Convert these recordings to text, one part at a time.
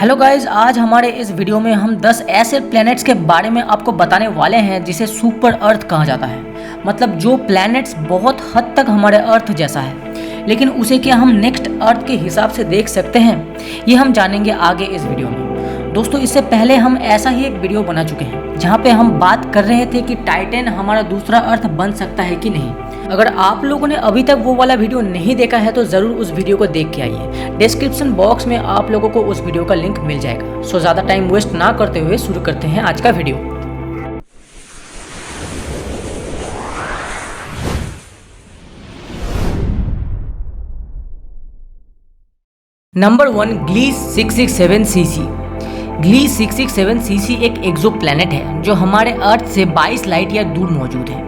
Hello guys, आज हमारे इस वीडियो में हम 10 ऐसे प्लैनेट्स के बारे में आपको बताने वाले हैं जिसे सुपर अर्थ कहा जाता है। मतलब जो प्लैनेट्स बहुत हद तक हमारे अर्थ जैसा है, लेकिन उसे क्या हम नेक्स्ट अर्थ के हिसाब से देख सकते हैं, ये हम जानेंगे आगे इस वीडियो में। दोस्तों, इससे पहले हम ऐसा ही एक वीडियो बना चुके हैं जहाँ पे हम बात कर रहे थे कि टाइटन हमारा दूसरा अर्थ बन सकता है कि नहीं। अगर आप लोगों ने अभी तक वो वाला वीडियो नहीं देखा है तो ज़रूर उस वीडियो को देख के आइए। डिस्क्रिप्शन बॉक्स में आप लोगों को उस वीडियो का लिंक मिल जाएगा। सो ज़्यादा टाइम वेस्ट ना करते हुए शुरू करते हैं आज का video. Number 1, Gliese 667cc। Gliese 667cc एक एक्सो प्लैनेट है जो हमारे अर्थ से 22 लाइट ईयर दूर मौजूद है।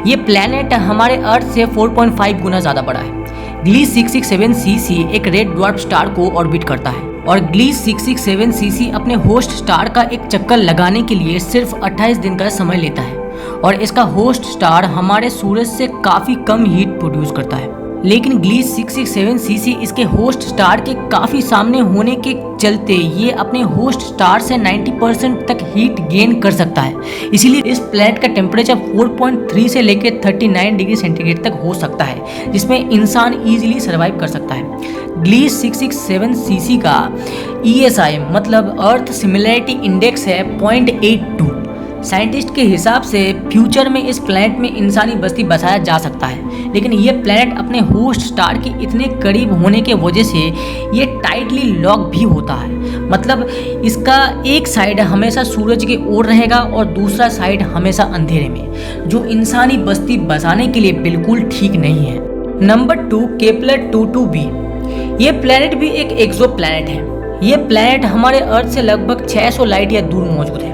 ये प्लैनेट हमारे अर्थ से 4.5 गुना ज़्यादा बड़ा है। ग्लीस 667cc एक रेड ड्वार्फ स्टार को ऑर्बिट करता है और ग्लीस 667cc अपने होस्ट स्टार का एक चक्कर लगाने के लिए सिर्फ 28 दिन का समय लेता है और इसका होस्ट स्टार हमारे सूरज से काफ़ी कम हीट प्रोड्यूस करता है। लेकिन ग्लीस 667cc इसके होस्ट स्टार के काफ़ी सामने होने के चलते ये अपने होस्ट स्टार से 90% तक हीट गेन कर सकता है। इसीलिए इस प्लैनेट का टेम्परेचर 4.3 से लेकर 39 डिग्री सेंटीग्रेड तक हो सकता है, जिसमें इंसान इजीली सर्वाइव कर सकता है। ग्लीस 667cc का ESI मतलब अर्थ सिमिलैरिटी इंडेक्स है 0.82। साइंटिस्ट के हिसाब से फ्यूचर में इस प्लैनेट में इंसानी बस्ती बसाया जा सकता है, लेकिन ये प्लैनेट अपने होस्ट स्टार के इतने करीब होने के वजह से ये टाइटली लॉक भी होता है। मतलब इसका एक साइड हमेशा सूरज की ओर रहेगा और दूसरा साइड हमेशा अंधेरे में, जो इंसानी बस्ती बसाने के लिए बिल्कुल ठीक नहीं है। Number 2, Kepler 22b। ये प्लैनेट भी एक एक्सो प्लैनेट है। ये प्लैनेट हमारे अर्थ से लगभग 600 लाइट ईयर दूर मौजूद है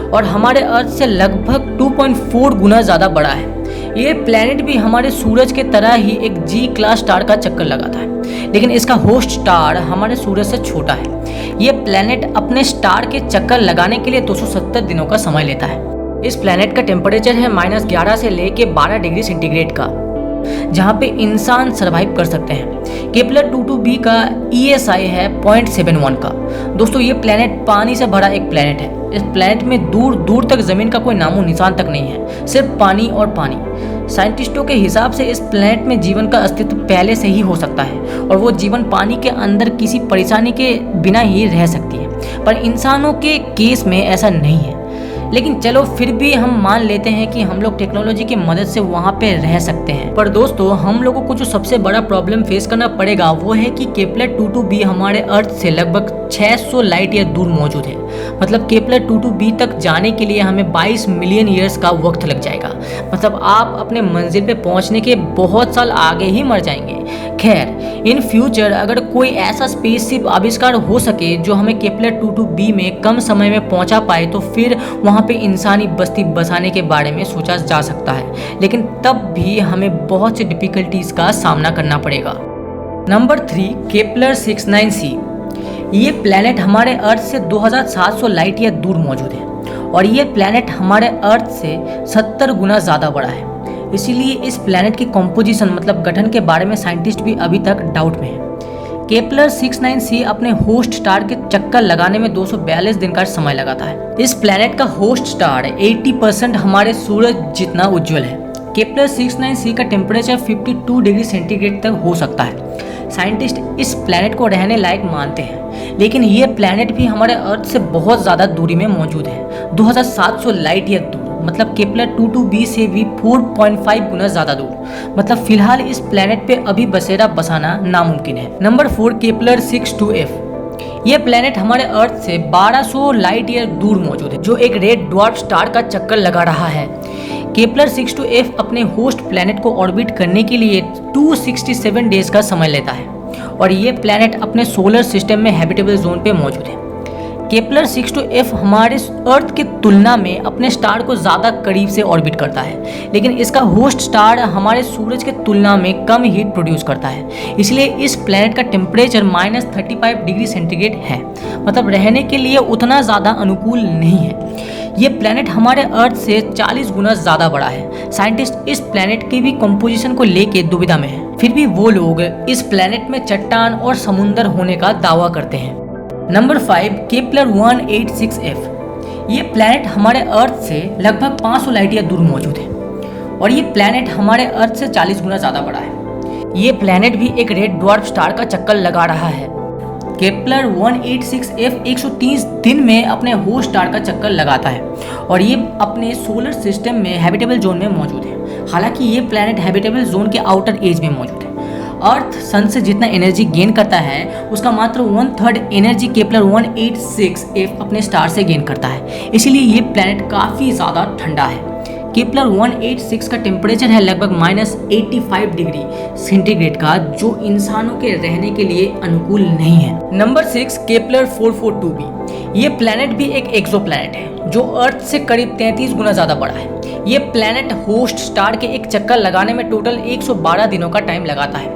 और हमारे अर्थ से लगभग 2.4 गुना ज़्यादा बड़ा है। ये प्लैनेट भी हमारे सूरज के तरह ही एक G क्लास स्टार का चक्कर लगाता है, लेकिन इसका होस्ट स्टार हमारे सूरज से छोटा है। ये प्लैनेट अपने स्टार के चक्कर लगाने के लिए 270 दिनों का समय लेता है। इस प्लैनेट का टेम्परेचर है -11 से लेके 12 डिग्री सेंटीग्रेड का, जहाँ पे इंसान सर्वाइव कर सकते हैं। केपलर 22b का ESI है 0.71 का। दोस्तों, ये प्लैनेट पानी से भरा एक प्लैनेट है। इस प्लैनेट में दूर दूर तक ज़मीन का कोई नामो निशान तक नहीं है, सिर्फ पानी और पानी। साइंटिस्टों के हिसाब से इस प्लैनेट में जीवन का अस्तित्व पहले से ही हो सकता है और वो जीवन पानी के अंदर किसी परेशानी के बिना ही रह सकती है, पर इंसानों के केस में ऐसा नहीं है। लेकिन चलो फिर भी हम मान लेते हैं कि हम लोग टेक्नोलॉजी की मदद से वहाँ पे रह सकते हैं। पर दोस्तों, हम लोगों को जो सबसे बड़ा प्रॉब्लम फेस करना पड़ेगा वो है कि केपलर 22b हमारे अर्थ से लगभग 600 लाइट ईयर दूर मौजूद है। मतलब केपलर 22b तक जाने के लिए हमें 22 मिलियन ईयर्स का वक्त लग जाएगा। मतलब आप अपने मंजिल पे पहुँचने के बहुत साल आगे ही मर जाएंगे। खैर, इन फ्यूचर अगर कोई ऐसा स्पेसशिप आविष्कार हो सके जो हमें केपलर 22b में कम समय में पहुंचा पाए, तो फिर वहां पे इंसानी बस्ती बसाने के बारे में सोचा जा सकता है, लेकिन तब भी हमें बहुत सी डिफिकल्टीज का सामना करना पड़ेगा। Number 3, Kepler 69c। ये प्लैनेट हमारे अर्थ से 2700 लाइट ईयर दूर मौजूद है और ये प्लैनेट हमारे अर्थ से 70 गुना ज़्यादा बड़ा है। इसीलिए इस प्लैनेट की कॉम्पोजिशन मतलब गठन के बारे में साइंटिस्ट भी अभी तक डाउट में है। केपलर 69c अपने होस्ट स्टार के चक्कर लगाने में 242 दिन का समय लगाता है। इस प्लैनेट का होस्ट स्टार 80% हमारे सूरज जितना उज्जवल है। केपलर 69c का टेम्परेचर 52 डिग्री सेंटीग्रेड तक हो सकता है। साइंटिस्ट इस प्लैनेट को रहने लायक मानते हैं, लेकिन ये प्लैनेट भी हमारे अर्थ से बहुत ज़्यादा दूरी में मौजूद है, 2700 लाइट ईयर दूर। मतलब केपलर 22b से भी 4.5 गुना ज़्यादा दूर। मतलब फिलहाल इस प्लैनेट पे अभी बसेरा बसाना नामुमकिन है। Number 4, Kepler 62f। यह प्लैनेट हमारे अर्थ से 1200 लाइट ईयर दूर मौजूद है, जो एक रेड ड्वार्फ स्टार का चक्कर लगा रहा है। केपलर 62f अपने होस्ट प्लैनेट को ऑर्बिट करने के लिए 267 डेज का समय लेता है और ये प्लैनेट अपने सोलर सिस्टम में हैबिटेबल जोन पे मौजूद है। केपलर 62f हमारे अर्थ की तुलना में अपने स्टार को ज़्यादा करीब से ऑर्बिट करता है, लेकिन इसका होस्ट स्टार हमारे सूरज की तुलना में कम हीट प्रोड्यूस करता है। इसलिए इस प्लैनेट का टेम्परेचर -35 डिग्री सेंटीग्रेड है। मतलब रहने के लिए उतना ज़्यादा अनुकूल नहीं है। ये प्लैनेट हमारे अर्थ से 40 गुना ज़्यादा बड़ा है। साइंटिस्ट इस प्लैनेट की भी कंपोजिशन को लेके दुविधा में है, फिर भी वो लोग इस प्लैनेट में चट्टान और समुंदर होने का दावा करते हैं। Number 5 Kepler 186f। ये प्लैनेट हमारे अर्थ से लगभग 500 लाइट ईयर दूर मौजूद है और ये प्लैनेट हमारे अर्थ से 40 गुना ज़्यादा बड़ा है। ये प्लैनेट भी एक रेड ड्वार्फ स्टार का चक्कर लगा रहा है। केपलर 186f 130 दिन में अपने होस्ट स्टार का चक्कर लगाता है और ये अपने सोलर सिस्टम में हैबिटेबल जोन में मौजूद है। हालांकि ये प्लैनेट हैबिटेबल जोन के आउटर एज में मौजूद है। अर्थ सन से जितना एनर्जी गेन करता है उसका मात्र 1/3 एनर्जी केपलर 186f अपने स्टार से गेन करता है, इसीलिए ये प्लैनेट काफ़ी ज़्यादा ठंडा है। केपलर 186 का टेम्परेचर है लगभग -85 डिग्री सेंटीग्रेड का, जो इंसानों के रहने के लिए अनुकूल नहीं है। Number 6 Kepler 442b। ये प्लैनेट भी एक एक्सो प्लैनेट है जो अर्थ से करीब 33 गुना ज़्यादा बड़ा है। ये प्लैनेट होस्ट स्टार के एक चक्कर लगाने में टोटल 112 दिनों का टाइम लगाता है।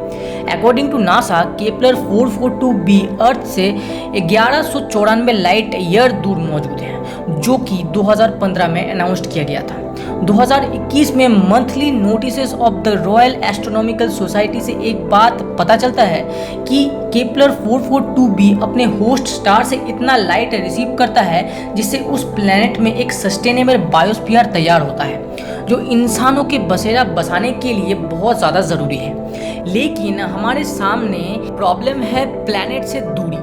According to NASA Kepler 442b earth से 1194 लाइट ईयर दूर मौजूद है, जो कि 2015 में अनाउंस्ड किया गया था। 2021 में monthly notices of the royal astronomical society से एक बात पता चलता है कि केपलर 442b अपने होस्ट स्टार से इतना लाइट रिसीव करता है जिससे उस प्लैनेट में एक सस्टेनेबल बायोस्फीयर तैयार होता है, जो इंसानों के बसेरा बसाने के लिए बहुत ज़्यादा ज़रूरी है। लेकिन हमारे सामने प्रॉब्लम है प्लैनेट से दूरी,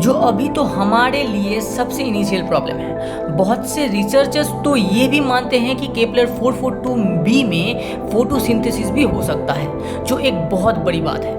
जो अभी तो हमारे लिए सबसे इनिशियल प्रॉब्लम है। बहुत से रिसर्चर्स तो ये भी मानते हैं कि केपलर 442b में फोटोसिंथेसिस भी हो सकता है, जो एक बहुत बड़ी बात है।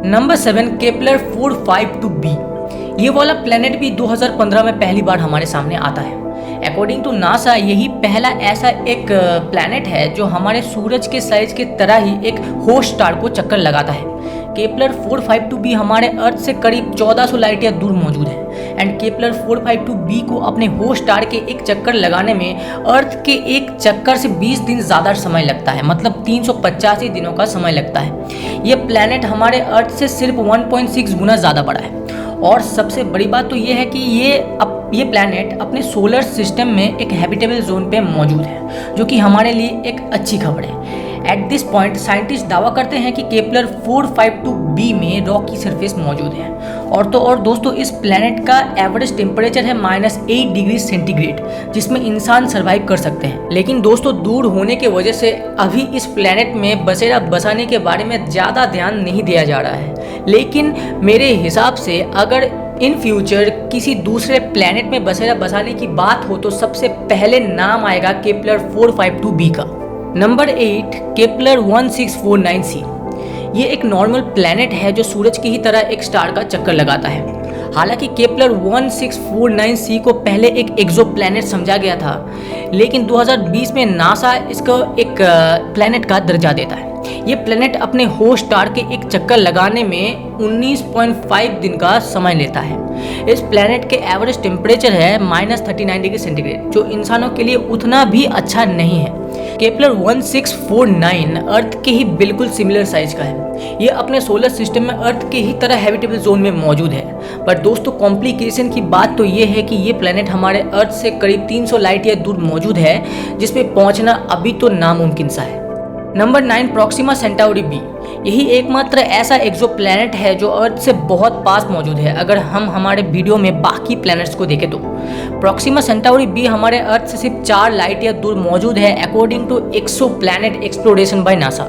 Number 7 Kepler 452b। ये वाला प्लैनेट भी 2015 में पहली बार हमारे सामने आता है। अकॉर्डिंग टू नासा यही पहला ऐसा एक प्लैनेट है जो हमारे सूरज के साइज के तरह ही एक होस्ट स्टार को चक्कर लगाता है। केपलर 452b हमारे अर्थ से करीब 1400 लाइट ईयर दूर मौजूद है एंड केपलर 452b को अपने होस्ट स्टार के एक चक्कर लगाने में अर्थ के एक चक्कर से 20 दिन ज़्यादा समय लगता है, मतलब 385 दिनों का समय लगता है। ये प्लैनेट हमारे अर्थ से सिर्फ 1.6 गुना ज़्यादा बड़ा है और सबसे बड़ी बात तो ये है कि ये प्लैनेट अपने सोलर सिस्टम में एक हैबिटेबल जोन पे मौजूद है, जो कि हमारे लिए एक अच्छी खबर है। एट दिस पॉइंट साइंटिस्ट दावा करते हैं कि केपलर 452b में रॉक की सरफेस मौजूद है और तो और दोस्तों इस प्लैनेट का एवरेज टेम्परेचर है -8 डिग्री सेंटीग्रेड, जिसमें इंसान सर्वाइव कर सकते हैं। लेकिन दोस्तों दूर होने की वजह से अभी इस प्लैनेट में बसेरा बसाने के बारे में ज़्यादा ध्यान नहीं दिया जा रहा है। लेकिन मेरे हिसाब से अगर इन फ्यूचर किसी दूसरे प्लैनेट में बसेरा बसाने की बात हो तो सबसे पहले नाम आएगा केपलर 452b का। Number 8 Kepler 1649c। ये एक नॉर्मल प्लैनेट है जो सूरज की ही तरह एक स्टार का चक्कर लगाता है। हालांकि केपलर 1649c को पहले एक एक्सो प्लैनेट समझा गया था, लेकिन 2020 में नासा इसको एक प्लैनेट का दर्जा देता है। ये प्लैनेट अपने होस्ट स्टार के एक चक्कर लगाने में 19.5 दिन का समय लेता है। इस प्लैनेट के एवरेज टेम्परेचर है -39 डिग्री सेंटीग्रेड, जो इंसानों के लिए उतना भी अच्छा नहीं है। केपलर 1649 अर्थ के ही बिल्कुल सिमिलर साइज का है। ये अपने सोलर सिस्टम में अर्थ के ही तरह हैबिटेबल जोन में मौजूद है। पर दोस्तों कॉम्प्लिकेशन की बात तो ये है कि ये प्लैनेट हमारे अर्थ से करीब 300 लाइट ईयर दूर मौजूद है, जिसमें पहुंचना अभी तो नामुमकिन सा है। Number 9 Proxima Centauri b. यही एकमात्र ऐसा एक्सो प्लैनेट है जो अर्थ से बहुत पास मौजूद है। अगर हम हमारे वीडियो में बाकी प्लैनेट्स को देखें तो प्रॉक्सिमा सेंटाउरी बी हमारे अर्थ से सिर्फ 4 लाइट ईयर दूर मौजूद है according to exoplanet exploration by NASA.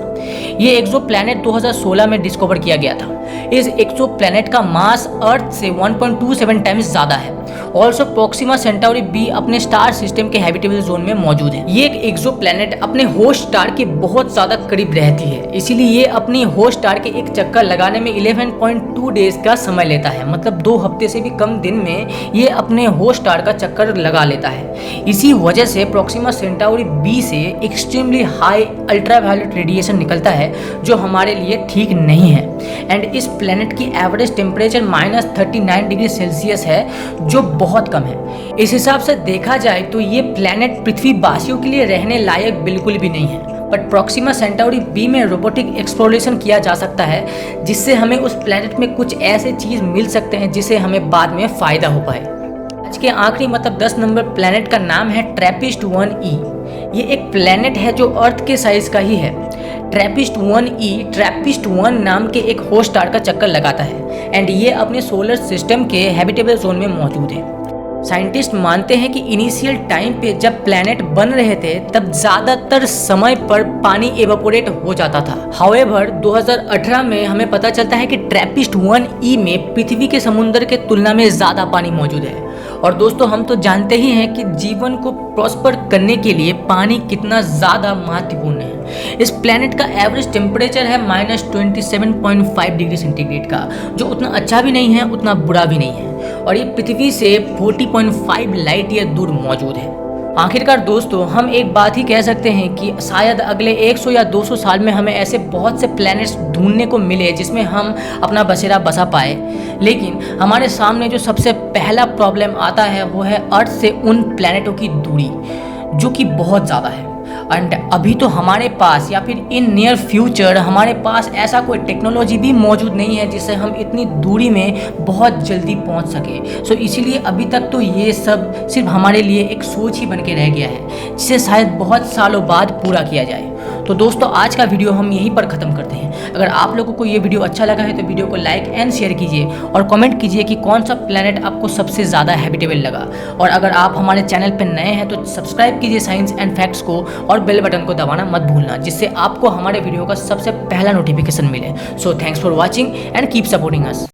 ये एक्सो प्लैनेट 2016 में डिस्कवर किया गया था। इस एक्सो प्लैनेट का मास अर्थ से 1.27 टाइम्स ज़्यादा है। ऑल्सो प्रॉक्सिमा सेंटाउरी बी अपने स्टार सिस्टम के हैबिटेबल जोन में मौजूद है। ये एक एक्सो प्लैनेट अपने होस्ट स्टार के बहुत ज़्यादा करीब रहती है, इसीलिए ये अपनी होस्ट स्टार के एक चक्कर लगाने में 11.2 डेज का समय लेता है, मतलब 2 हफ्ते से भी कम दिन में ये अपने होस्ट स्टार का चक्कर लगा लेता है। इसी वजह से प्रॉक्सिमा सेंटाउरी बी से एक्सट्रीमली हाई अल्ट्रावायलेट रेडिएशन निकलता है, जो हमारे लिए ठीक नहीं है। एंड इस प्लैनेट की एवरेज टेम्परेचर -39 डिग्री सेल्सियस है, जो बहुत कम है। इस हिसाब से देखा जाए तो ये प्लैनेट पृथ्वी वासियों के लिए रहने लायक बिल्कुल भी नहीं है। बट प्रॉक्सिमा सेंटाउरी बी में रोबोटिक एक्सप्लोरेशन किया जा सकता है, जिससे हमें उस प्लैनेट में कुछ ऐसे चीज़ मिल सकते हैं जिससे हमें बाद में फ़ायदा हो पाए। आज के आखिरी मतलब 10 नंबर प्लैनेट का नाम है ट्रैपिस्ट 1e। ये एक प्लैनेट है जो अर्थ के साइज का ही है। ट्रैपिस्ट-1 नाम के एक होस्ट स्टार का चक्कर लगाता है एंड ये अपने सोलर सिस्टम के हैबिटेबल जोन में मौजूद है। साइंटिस्ट मानते हैं कि इनिशियल टाइम पे जब प्लैनेट बन रहे थे तब ज़्यादातर समय पर पानी एवापोरेट हो जाता था। हाउएवर 2018 में हमें पता चलता है कि ट्रैपिस्ट-1 में पृथ्वी के समुद्र के तुलना में ज़्यादा पानी मौजूद है। और दोस्तों हम तो जानते ही हैं कि जीवन को प्रॉस्पर करने के लिए पानी कितना ज़्यादा महत्वपूर्ण है। इस प्लैनेट का एवरेज टेम्परेचर है -27.5 डिग्री सेंटीग्रेड का, जो उतना अच्छा भी नहीं है उतना बुरा भी नहीं है, और ये पृथ्वी से 40.5 लाइट ईयर दूर मौजूद है। आखिरकार दोस्तों हम एक बात ही कह सकते हैं कि शायद अगले 100 या 200 साल में हमें ऐसे बहुत से प्लैनेट्स ढूंढने को मिले जिसमें हम अपना बसेरा बसा पाए, लेकिन हमारे सामने जो सबसे पहला प्रॉब्लम आता है वो है अर्थ से उन प्लैनेटों की दूरी, जो कि बहुत ज़्यादा है। एंड अभी तो हमारे पास या फिर इन नियर फ्यूचर हमारे पास ऐसा कोई टेक्नोलॉजी भी मौजूद नहीं है जिससे हम इतनी दूरी में बहुत जल्दी पहुंच सके। सो इसीलिए अभी तक तो ये सब सिर्फ हमारे लिए एक सोच ही बन के रह गया है, जिसे शायद बहुत सालों बाद पूरा किया जाए। तो दोस्तों आज का वीडियो हम यहीं पर ख़त्म करते हैं। अगर आप लोगों को ये वीडियो अच्छा लगा है तो वीडियो को लाइक एंड शेयर कीजिए और कमेंट कीजिए कि कौन सा प्लैनेट आपको सबसे ज़्यादा हैबिटेबल लगा। और अगर आप हमारे चैनल पर नए हैं तो सब्सक्राइब कीजिए साइंस एंड फैक्ट्स को और बेल बटन को दबाना मत भूलना, जिससे आपको हमारे वीडियो का सबसे पहला नोटिफिकेशन मिले। So thanks for watching and keep supporting us.